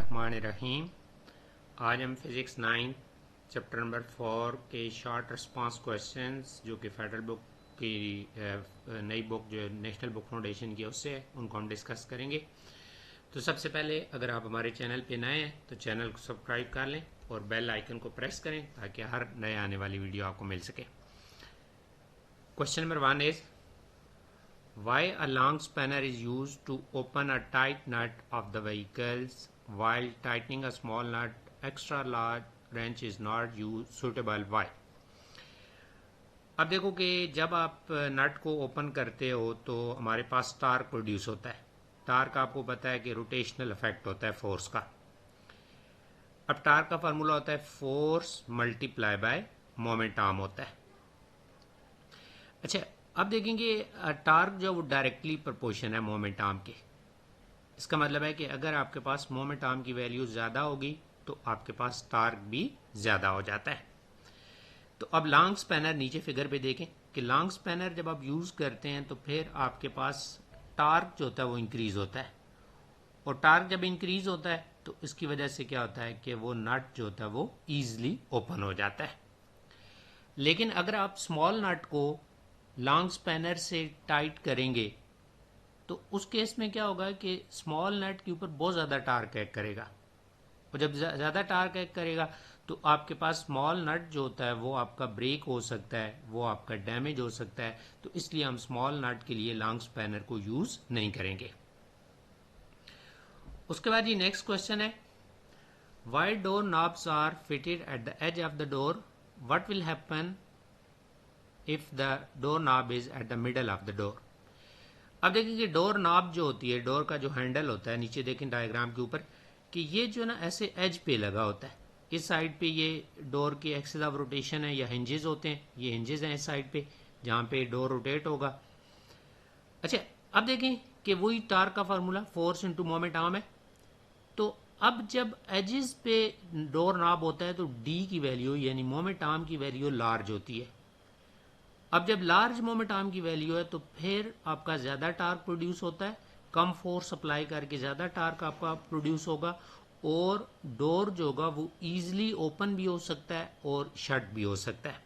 बिस्मिल्लाहिर्रहमानिर्रहीम। आज हम फिज़िक्स 9 चैप्टर नंबर 4 के शॉर्ट रिस्पांस क्वेश्चंस जो कि फेडरल बुक की नई बुक जो नेशनल बुक फाउंडेशन की है उससे है, उनको हम डिस्कस करेंगे। तो सबसे पहले अगर आप हमारे चैनल पे नए हैं तो चैनल को सब्सक्राइब कर लें और बेल आइकन को प्रेस करें ताकि हर नए आने वाली वीडियो आपको मिल सके। Question number 1 is Why a long spanner is used to open a tight nut of the vehicles while tightening a small nut? Extra large wrench is not suitable. Why? अब देखो कि जब आप नट को ओपन करते हो तो हमारे पास टार्क प्रोड्यूस होता है। टार्क का आपको पता है कि रोटेशनल इफेक्ट होता है फोर्स का। अब टार्क का फार्मूला होता है force multiply by moment arm होता है। अच्छा, अब देखेंगे टार्क जो वो डायरेक्टली प्रोपोर्शन है मोमेंट आर्म के। इसका मतलब है कि अगर आपके पास मोमेंट आर्म की वैल्यू ज़्यादा होगी तो आपके पास टार्क भी ज़्यादा हो जाता है। तो अब लॉन्ग स्पैनर नीचे फिगर पे देखें कि लॉन्ग स्पैनर जब आप यूज़ करते हैं तो फिर आपके पास टार्क जो होता है वो इंक्रीज़ होता है, और टार्क जब इंक्रीज़ होता है तो इसकी वजह से क्या होता है कि वो नट जो होता है वो ईजिली ओपन हो जाता है। लेकिन अगर आप स्मॉल नट को लॉन्ग स्पैनर से टाइट करेंगे तो उस केस में क्या होगा कि स्मॉल नट के ऊपर बहुत ज़्यादा टार्क एक्ट करेगा, और जब ज़्यादा टार्क एक्ट करेगा तो आपके पास स्मॉल नट जो होता है वो आपका ब्रेक हो सकता है, वो आपका डैमेज हो सकता है। तो इसलिए हम स्मॉल नट के लिए लॉन्ग स्पैनर को यूज़ नहीं करेंगे। उसके बाद ये नेक्स्ट क्वेश्चन है, why door knobs are fitted at the edge of the door, what will happen if the door knob is at the middle of the door. अब देखें कि डोर नॉब जो होती है, डोर का जो हैंडल होता है, नीचे देखें डायग्राम के ऊपर कि ये जो ना ऐसे एज पे लगा होता है। इस साइड पे ये डोर की एक्सिस ऑफ रोटेशन है या हिंजेस होते हैं, ये हिंजेस हैं इस साइड पे जहाँ पे डोर रोटेट होगा। अच्छा, अब देखें कि वही टार्क का formula force into moment arm है। तो अब जब एजेस पे डोर नॉब होता है तो डी की वैल्यू यानी मोमेंट आर्म की वैल्यू लार्ज होती है। अब जब लार्ज मोमेंट आर्म की वैल्यू है तो फिर आपका ज़्यादा टार्क प्रोड्यूस होता है, कम फोर्स अप्लाई करके ज़्यादा टार्क आपका प्रोड्यूस होगा, और डोर जो होगा वो ईजिली ओपन भी हो सकता है और शट भी हो सकता है।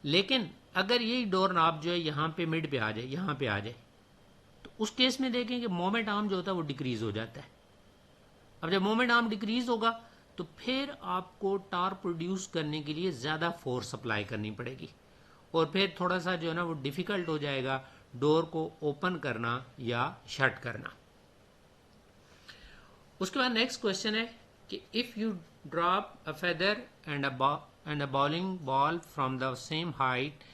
लेकिन अगर यही डोर नॉब जो है यहाँ पे मिड पे आ जाए, यहाँ पे आ जाए, तो उस केस में देखें कि मोमेंट आर्म जो होता है वो डिक्रीज हो जाता है। अब जब मोमेंट आर्म डिक्रीज होगा तो फिर आपको टार्क प्रोड्यूस करने के लिए ज़्यादा फोर्स अप्लाई करनी पड़ेगी, और फिर थोड़ा सा जो है ना वो डिफ़िकल्ट हो जाएगा डोर को ओपन करना या शट करना। उसके बाद नेक्स्ट क्वेश्चन है कि if you drop a feather and a bowling ball from the same height,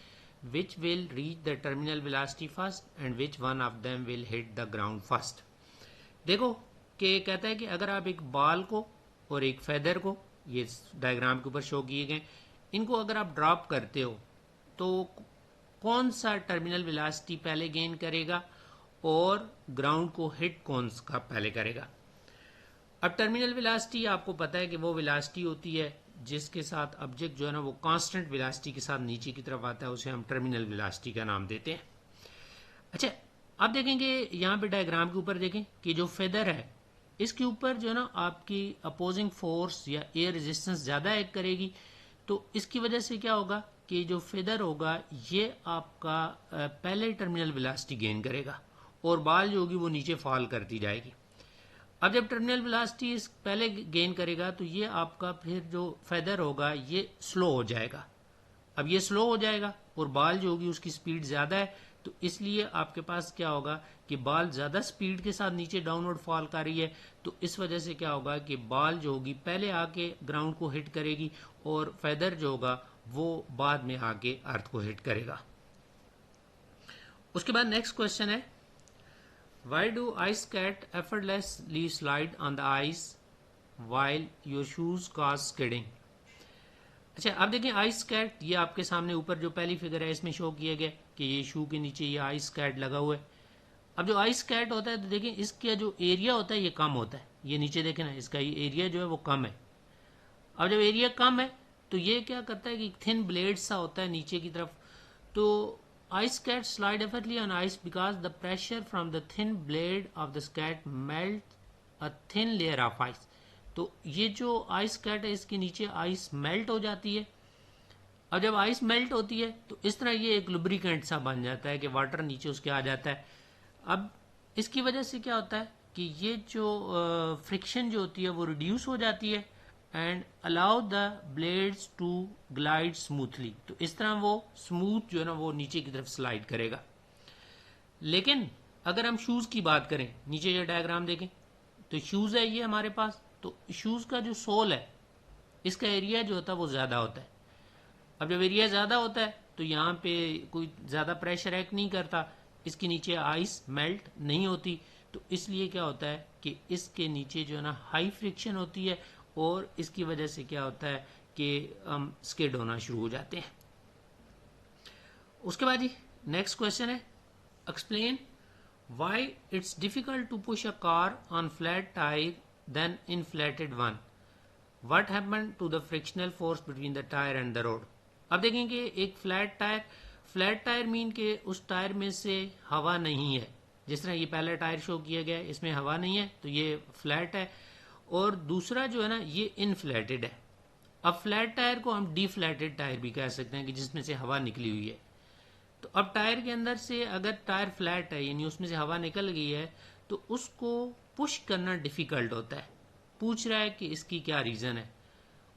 which will reach the terminal velocity first and which one of them will hit the ground first. देखो कि कहता है कि अगर आप एक बॉल को और एक फेदर को, ये डायग्राम के ऊपर शो किए गए, इनको अगर आप ड्रॉप करते हो तो कौन सा टर्मिनल वेलोसिटी पहले गेन करेगा और ग्राउंड को हिट कौन सा पहले करेगा। अब टर्मिनल वेलोसिटी आपको पता है कि वो वेलोसिटी होती है जिसके साथ ऑब्जेक्ट जो है ना वो कांस्टेंट वेलोसिटी के साथ नीचे की तरफ आता है, उसे हम टर्मिनल वेलोसिटी का नाम देते हैं। अच्छा, अब देखेंगे यहाँ पे डायग्राम के ऊपर देखें कि जो फेदर है इसके ऊपर जो है ना आपकी अपोजिंग फोर्स या एयर रेजिस्टेंस ज़्यादा एक्ट करेगी, तो इसकी वजह से क्या होगा कि जो फेदर होगा ये आपका पहले टर्मिनल वेलोसिटी गेन करेगा और बॉल जो होगी वो नीचे फॉल करती जाएगी। अब जब टर्मिनल वेलोसिटी इस पहले गेन करेगा तो ये आपका फिर जो फेदर होगा ये स्लो हो जाएगा। अब ये स्लो हो जाएगा और बॉल जो होगी उसकी स्पीड ज़्यादा है, तो इसलिए आपके पास क्या होगा कि बॉल ज़्यादा स्पीड के साथ नीचे डाउनवर्ड फॉल कर रही है, तो इस वजह से क्या होगा कि बॉल जो होगी पहले आके ग्राउंड को हिट करेगी और फेदर जो होगा वो बाद में आके अर्थ को हिट करेगा। उसके बाद नेक्स्ट क्वेश्चन है, why do ice cat effortlessly slide on the ice while your shoes cause skidding. अच्छा, अब देखिए आइस कैट, ये आपके सामने ऊपर जो पहली फिगर है इसमें शो किया गया कि ये शू के नीचे ये आइस कैट लगा हुआ है। अब जो आइस कैट होता है तो देखिए इसका जो एरिया होता है ये कम होता है, ये नीचे देखें ना इसका ये एरिया जो है वो कम है। अब जब एरिया कम है तो ये क्या करता है कि थिन ब्लेड सा होता है नीचे की तरफ। तो ice skate slide effortlessly on ice because the pressure from the thin blade of the skate melt a thin layer of ice. तो ये जो आइस कैट है इसके नीचे आइस मेल्ट हो जाती है। और जब आइस मेल्ट होती है तो इस तरह ये एक लुब्रिकेंट सा बन जाता है कि वाटर नीचे उसके आ जाता है। अब इसकी वजह से क्या होता है कि ये जो फ्रिक्शन जो होती है वो रिड्यूस हो जाती है and allow the blades to glide smoothly. तो इस तरह वो स्मूथ जो है ना वो नीचे की तरफ स्लाइड करेगा। लेकिन अगर हम शूज़ की बात करें, नीचे ये डायग्राम देखें तो शूज़ है ये हमारे पास, तो शूज़ का जो सोल है इसका एरिया जो होता है वो ज़्यादा होता है। अब जब एरिया ज़्यादा होता है तो यहाँ पे कोई ज़्यादा प्रेशर एक्ट नहीं करता, इसके नीचे आइस मेल्ट नहीं होती, तो इसलिए क्या होता है कि इसके नीचे जो है ना हाई फ्रिक्शन होती है और इसकी वजह से क्या होता है कि हम स्किड होना शुरू हो जाते हैं। उसके बाद जी नेक्स्ट क्वेश्चन है, explain why it's difficult to push a car on flat tyre then inflated one, what happen to the frictional force between the tyre and the road. अब देखेंगे एक फ्लैट टायर मीन के उस tyre में से हवा नहीं है, जिस तरह ये पहला टायर शो किया गया है इसमें हवा नहीं है तो ये फ्लैट है, और दूसरा जो है ना ये इनफ्लैटेड है। अब फ्लैट टायर को हम डीफ्लैटेड टायर भी कह सकते हैं कि जिसमें से हवा निकली हुई है। तो अब टायर के अंदर से अगर टायर फ्लैट है यानी उसमें से हवा निकल गई है तो उसको पुश करना डिफिकल्ट होता है। पूछ रहा है कि इसकी क्या रीज़न है,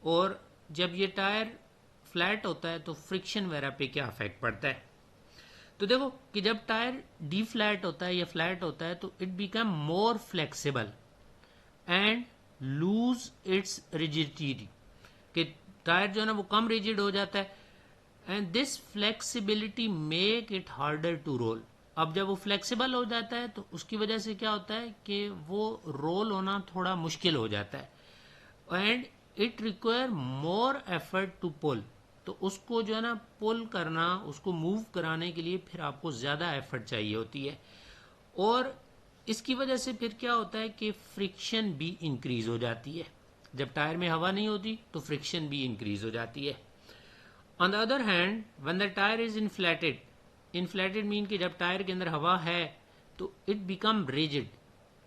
और जब ये टायर फ्लैट होता है तो फ्रिक्शन वगैरह पे क्या इफेक्ट पड़ता है। तो देखो कि जब टायर डी फ्लैट होता है या फ्लैट होता है तो it become more flexible and lose its rigidity, कि टायर जो है ना वो कम रिजिड हो जाता है and this flexibility make it harder to roll. अब जब वो फ्लेक्सिबल हो जाता है तो उसकी वजह से क्या होता है कि वो रोल होना थोड़ा मुश्किल हो जाता है and it require more effort to pull. तो उसको जो है ना पुल करना, उसको मूव कराने के लिए फिर आपको ज़्यादा एफर्ट चाहिए होती है, और इसकी वजह से फिर क्या होता है कि फ्रिक्शन भी इंक्रीज हो जाती है। जब टायर में हवा नहीं होती तो फ्रिक्शन भी इंक्रीज हो जाती है। On the other hand when the tyre is inflated mean कि जब टायर के अंदर हवा है तो इट बिकम रिजिड,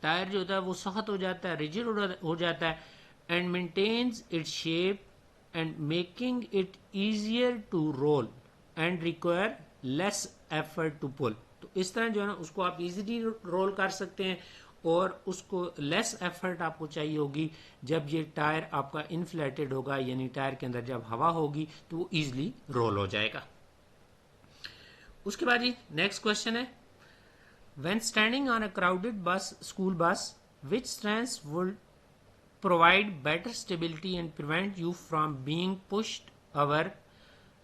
टायर जो होता है वो सख्त हो जाता है, रिजिड हो जाता है and maintains its shape and making it easier to roll and require less effort to pull. तो इस तरह जो है ना उसको आप इजीली रोल कर सकते हैं और उसको लेस एफर्ट आपको चाहिए होगी जब ये टायर आपका इन्फ्लेटेड होगा, यानी टायर के अंदर जब हवा होगी तो वो इजीली रोल हो जाएगा। उसके बाद जी नेक्स्ट क्वेश्चन है, when standing on a crowded bus, school bus, which strengths would provide better stability and prevent you from being pushed our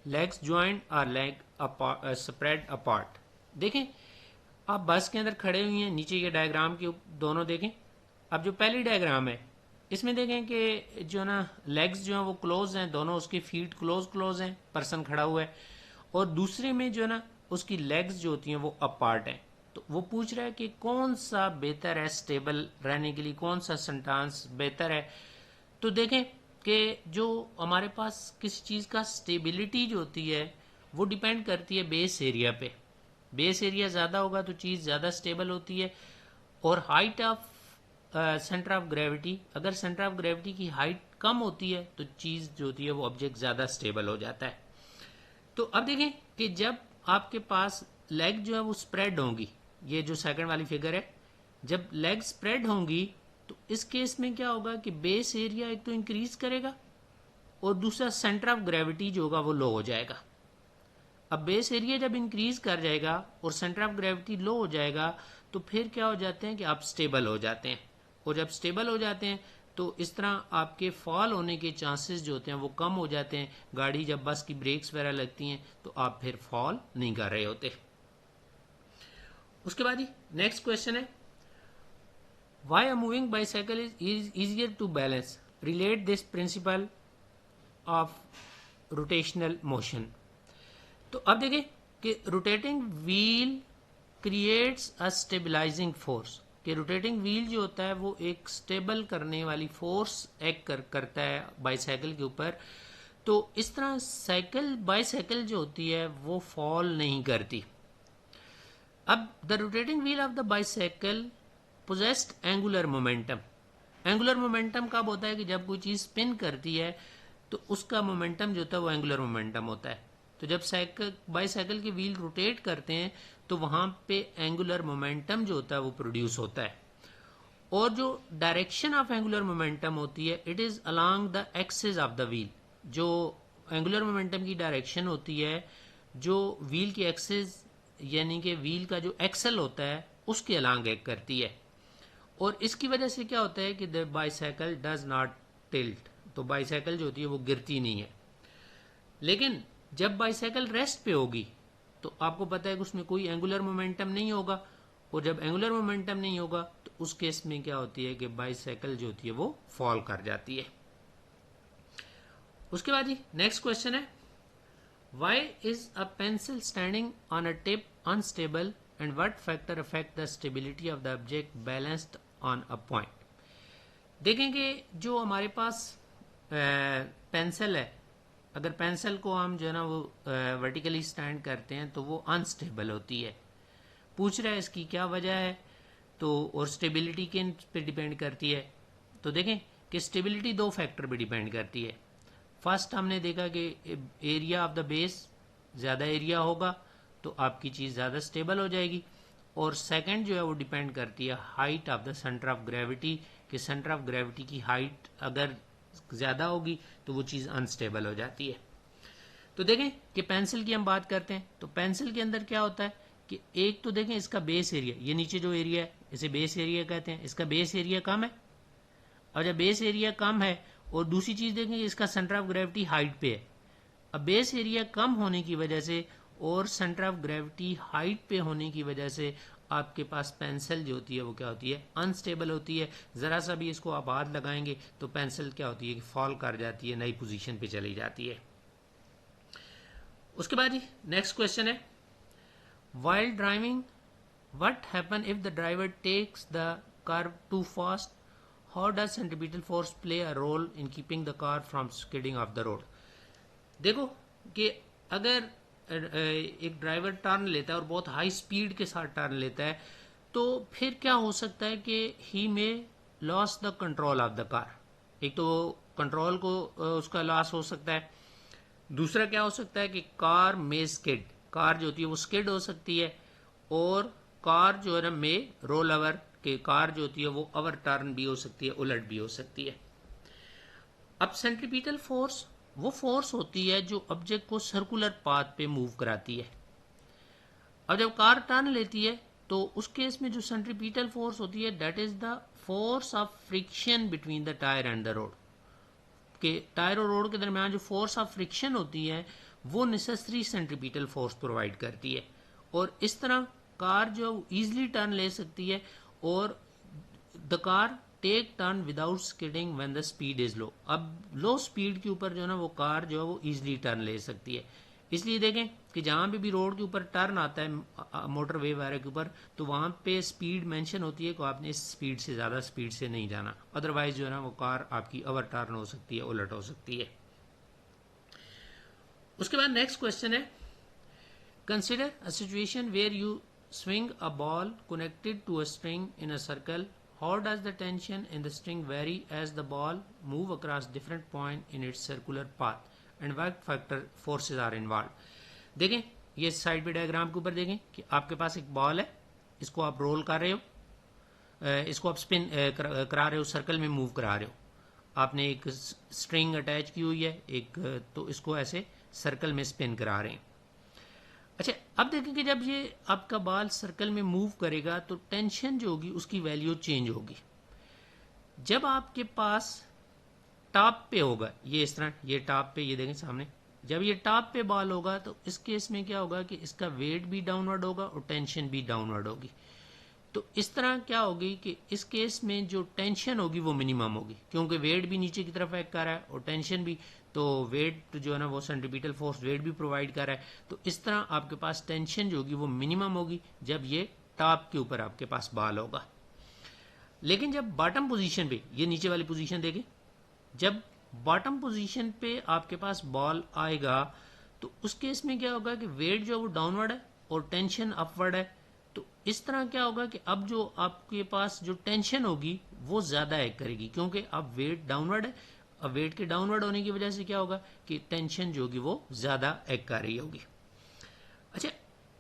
legs joint or leg apart, spread apart। देखें आप बस के अंदर खड़े हुए हैं, नीचे ये डायग्राम के दोनों देखें। अब जो पहली डायग्राम है इसमें देखें कि जो ना लेग्स जो हैं वो क्लोज हैं, दोनों उसके फीट क्लोज हैं, पर्सन खड़ा हुआ है, और दूसरे में जो ना उसकी लेग्स जो होती हैं वो अपार्ट हैं। तो वो पूछ रहा है कि कौन सा बेहतर है स्टेबल रहने के लिए, कौन सा सेंटेंस बेहतर है। तो देखें कि जो हमारे पास किसी चीज़ का स्टेबिलिटी जो होती है वो डिपेंड करती है बेस एरिया पे। बेस एरिया ज़्यादा होगा तो चीज़ ज़्यादा स्टेबल होती है, और height of centre of gravity, अगर सेंटर ऑफ ग्रेविटी की हाइट कम होती है तो चीज़ जो होती है वो ऑब्जेक्ट ज़्यादा स्टेबल हो जाता है। तो अब देखें कि जब आपके पास लेग जो है वो स्प्रेड होंगी, ये जो सेकंड वाली फिगर है, जब लेग स्प्रेड होंगी तो इस केस में क्या होगा कि बेस एरिया एक तो इंक्रीज करेगा और दूसरा सेंटर ऑफ ग्रेविटी जो होगा वो लो हो जाएगा। अब बेस एरिया जब इंक्रीज कर जाएगा और सेंटर ऑफ ग्रेविटी लो हो जाएगा तो फिर क्या हो जाते हैं कि आप स्टेबल हो जाते हैं, और जब स्टेबल हो जाते हैं तो इस तरह आपके फॉल होने के चांसेस जो होते हैं वो कम हो जाते हैं। गाड़ी जब बस की ब्रेक्स वगैरह लगती हैं तो आप फिर फॉल नहीं कर रहे होते। उसके बाद ही नेक्स्ट क्वेश्चन है, why a moving bicycle is easier to balance, relate this principle of rotational motion. तो अब देखें कि rotating wheel creates a stabilizing force, कि रोटेटिंग व्हील जो होता है वो एक स्टेबल करने वाली फोर्स एक्ट करता है बाईसाइकिल के ऊपर। तो इस तरह बाईसाइकिल जो होती है वो फॉल नहीं करती। अब the rotating wheel of the bicycle possessed angular momentum, angular momentum कब होता है कि जब कोई चीज़ स्पिन करती है तो उसका मोमेंटम जो होता है वो एंगुलर मोमेंटम होता है। तो जब बाईसाइकिल के व्हील रोटेट करते हैं तो वहाँ पे एंगुलर मोमेंटम जो होता है वो प्रोड्यूस होता है। और जो डायरेक्शन ऑफ एंगुलर मोमेंटम होती है it is along the axis of the wheel. जो एंगुलर मोमेंटम की डायरेक्शन होती है जो व्हील की एक्सिस यानी कि व्हील का जो एक्सल होता है उसके अलोंग एक्ट करती है। और इसकी वजह से क्या होता है कि the bicycle does not tilt. तो बाईसाइकिल जो होती है वो गिरती नहीं है। लेकिन जब बाईसाइकिल रेस्ट पे होगी तो आपको पता है कि उसमें कोई एंगुलर मोमेंटम नहीं होगा। और जब एंगुलर मोमेंटम नहीं होगा तो उस केस में क्या होती है कि बाईसाइकिल जो होती है वो फॉल कर जाती है। उसके बाद जी नेक्स्ट क्वेश्चन है, why is a pencil standing on a tip unstable and what factor affect the stability of the object balanced on a point. देखेंगे जो हमारे पास पेंसिल है, अगर पेंसिल को हम जो है ना वो वर्टिकली स्टैंड करते हैं तो वो अनस्टेबल होती है। पूछ रहा है इसकी क्या वजह है, तो और स्टेबिलिटी किन पे डिपेंड करती है। तो देखें कि स्टेबिलिटी दो फैक्टर पे डिपेंड करती है। फर्स्ट हमने देखा कि एरिया ऑफ द बेस, ज़्यादा एरिया होगा तो आपकी चीज़ ज़्यादा स्टेबल हो जाएगी। और सेकंड जो है वो डिपेंड करती है height of the centre of gravity, कि सेंटर ऑफ ग्रेविटी की हाइट अगर ज़्यादा होगी तो वो चीज़ अनस्टेबल हो जाती है। तो देखें कि पेंसिल की हम बात करते हैं तो पेंसिल के अंदर क्या होता है कि एक तो देखें इसका बेस एरिया, ये नीचे जो एरिया है इसे बेस एरिया कहते हैं, इसका बेस एरिया कम है। और जब बेस एरिया कम है और दूसरी चीज़ देखें इसका सेंटर ऑफ ग्रेविटी हाइट पे है। अब बेस एरिया कम होने की वजह से और सेंटर ऑफ ग्रेविटी हाइट पे होने की वजह से आपके पास पेंसिल जो होती है वो क्या होती है, अनस्टेबल होती है। ज़रा सा भी इसको आप हाथ लगाएंगे तो पेंसिल क्या होती है कि फॉल कर जाती है, नई पोजीशन पे चली जाती है। उसके बाद जी नेक्स्ट क्वेश्चन है, while driving what happen if the driver takes the car too fast, how does centripetal force play a role in keeping the car from skidding off the road. देखो कि अगर एक ड्राइवर टर्न लेता है और बहुत high speed के साथ टर्न लेता है तो फिर क्या हो सकता है कि ही में loss the control of the car. एक तो कंट्रोल को उसका लॉस हो सकता है, दूसरा क्या हो सकता है कि कार में स्किड, कार जो होती है वो स्किड हो सकती है। और कार जो है ना में रोल ओवर, के कार जो होती है वो ओवर टर्न भी हो सकती है, उलट भी हो सकती है। अब सेंट्रीपिटल फोर्स वो फोर्स होती है जो ऑब्जेक्ट को सर्कुलर पाथ पे मूव कराती है। अब जब कार टर्न लेती है तो उस केस में जो सेंट्रीपिटल फोर्स होती है that is the force of friction between the tyre and the road. के टायर और रोड के दरमियान जो फोर्स ऑफ फ्रिक्शन होती है वो नेसेसरी सेंट्रीपिटल फोर्स प्रोवाइड करती है। और इस तरह कार जो ईजिली टर्न ले सकती है और the car take turn without skidding when the speed is low. अब लो स्पीड के ऊपर जो है ना वो कार जो है वो ईजिली टर्न ले सकती है। इसलिए देखें कि जहाँ भी रोड के ऊपर टर्न आता है मोटर वे वगैरह के ऊपर तो वहाँ पे स्पीड मेंशन होती है कि आपने इस स्पीड से ज़्यादा स्पीड से नहीं जाना, अदरवाइज जो है ना वो कार आपकी ओवर टर्न हो सकती है, उलट हो सकती है। उसके बाद नेक्स्ट क्वेश्चन है, consider a situation where you swing a ball connected to a string in a circle. How does the tension in the string vary as the ball move across different point in its circular path and what factor forces are involved। देखें ये side पे diagram के ऊपर देखें कि आपके पास एक ball है, इसको आप रोल कर रहे हो, इसको आप स्पिन करा रहे हो, सर्कल में मूव करा रहे हो। आपने एक स्ट्रिंग अटैच की हुई है एक, तो इसको ऐसे सर्कल में स्पिन करा रहे हैं। अच्छा अब देखें कि जब ये आपका बॉल सर्कल में मूव करेगा तो टेंशन जो होगी उसकी वैल्यू चेंज होगी। जब आपके पास टॉप पे होगा, ये इस तरह ये टॉप पे, ये देखें सामने, जब ये टॉप पे बॉल होगा तो इस केस में क्या होगा कि इसका वेट भी डाउनवर्ड होगा और टेंशन भी डाउनवर्ड होगी। तो इस तरह क्या होगी कि इस केस में जो टेंशन होगी वो मिनिमम होगी, क्योंकि वेट भी नीचे की तरफ एक्ट कर रहा है और टेंशन भी, तो वेट जो है ना वो सेंट्रीपिटल फोर्स वेट भी प्रोवाइड कर रहा है। तो इस तरह आपके पास टेंशन जो होगी वो मिनिमम होगी जब ये टॉप के ऊपर आपके पास बॉल होगा। लेकिन जब बॉटम पोजीशन पे, ये नीचे वाली पोजीशन देखें, जब बॉटम पोजीशन पे आपके पास बॉल आएगा तो उस केस में क्या होगा कि वेट जो वो डाउनवर्ड है और टेंशन अपवर्ड है। तो इस तरह क्या होगा कि अब जो आपके पास जो टेंशन होगी वो ज़्यादा एक्ट करेगी, क्योंकि अब वेट डाउनवर्ड है। अब वेट के डाउनवर्ड होने की वजह से क्या होगा कि टेंशन जो होगी वो ज़्यादा एक्ट कर रही होगी। अच्छा,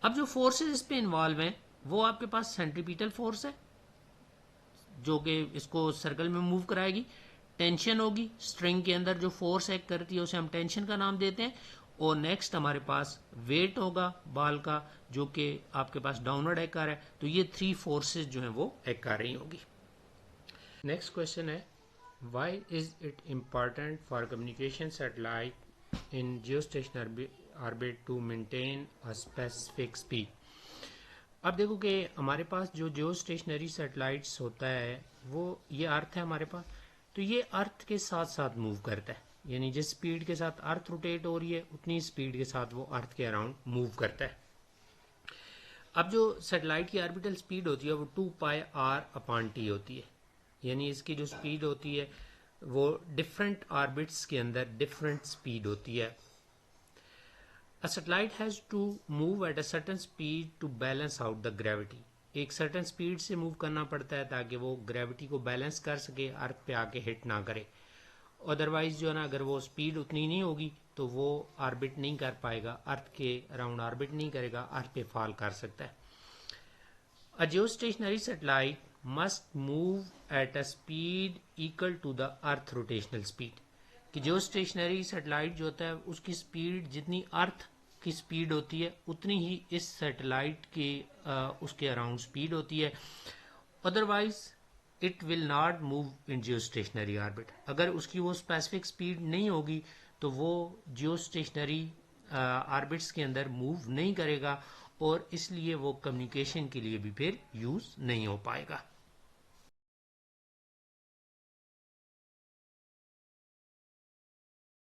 अब जो फोर्सेस इस पे इन्वॉल्व हैं वो आपके पास सेंट्रीपिटल फोर्स है जो कि इसको सर्कल में मूव कराएगी। टेंशन होगी, स्ट्रिंग के अंदर जो फोर्स एक्ट करती है उसे हम टेंशन का नाम देते हैं। और नेक्स्ट हमारे पास वेट होगा बॉल का जो कि आपके पास डाउनवर्ड एक्ट कर रहा है। तो ये 3 फोर्सेस जो हैं वो एक्ट कर रही होगी। नेक्स्ट क्वेश्चन है, why is it important for communication satellite in geostationary orbit to maintain a specific speed. अब देखो कि हमारे पास जो जियो स्टेशनरी सैटेलाइट्स होता है वो ये अर्थ है हमारे पास, तो ये अर्थ के साथ साथ मूव करता है, यानी जिस स्पीड के साथ अर्थ रोटेट हो रही है उतनी स्पीड के साथ वो अर्थ के अराउंड मूव करता है। अब जो सैटेलाइट की ऑर्बिटल स्पीड होती है वो 2πr/t होती है, यानी इसकी जो स्पीड होती है वो डिफरेंट ऑर्बिट्स के अंदर डिफरेंट स्पीड होती है। A satellite has to move at a certain speed to balance out the gravity. एक सर्टन स्पीड से मूव करना पड़ता है ताकि वो ग्रेविटी को बैलेंस कर सके, अर्थ पे आके हिट ना करे। अदरवाइज जो है ना, अगर वो स्पीड उतनी नहीं होगी तो वो ऑर्बिट नहीं कर पाएगा, अर्थ के अराउंड ऑर्बिट नहीं करेगा, अर्थ पे फॉल कर सकता है। A geostationary satellite must move at a speed equal to the earth rotational speed. कि जियोस्टेशनरी सैटेलाइट जो होता है उसकी स्पीड जितनी अर्थ की स्पीड होती है उतनी ही इस सैटेलाइट के उसके अराउंड स्पीड होती है। Otherwise it will not move in geostationary orbit. अगर उसकी वो स्पेसिफिक स्पीड नहीं होगी तो वो जियोस्टेशनरी ऑर्बिट्स के अंदर मूव नहीं करेगा और इसलिए वो कम्युनिकेशन के लिए भी फिर यूज़ नहीं हो पाएगा।